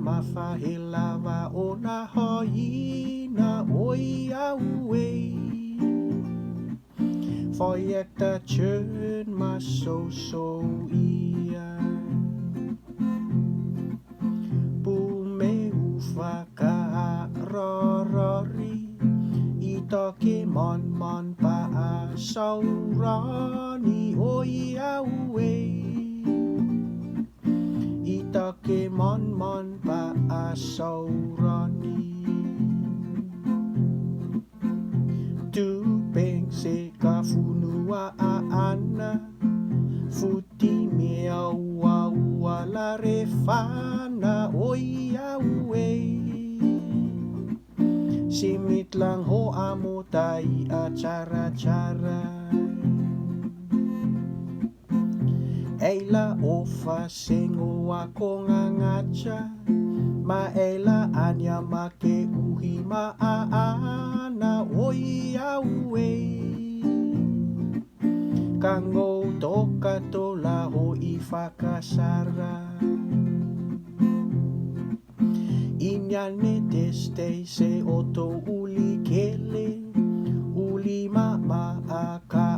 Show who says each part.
Speaker 1: mafahelawa o na hoi na oi aue. Foiek ta chön ma so ia. Pume ufa ka rorori. Ito ke mon pa a saurani oi aue. Ito ke mon pa a saurani. Tupeng se ka funua a ana. Futi mea ua la refana oi aue. Simit lang ho amo tai acara-cara. Eila ofa sengo ako ngangacha. Maela anya make uhi maana oi aue. Kango toka tola ho ifakasara. Inyane teste se oto uli kele. Uli ma aka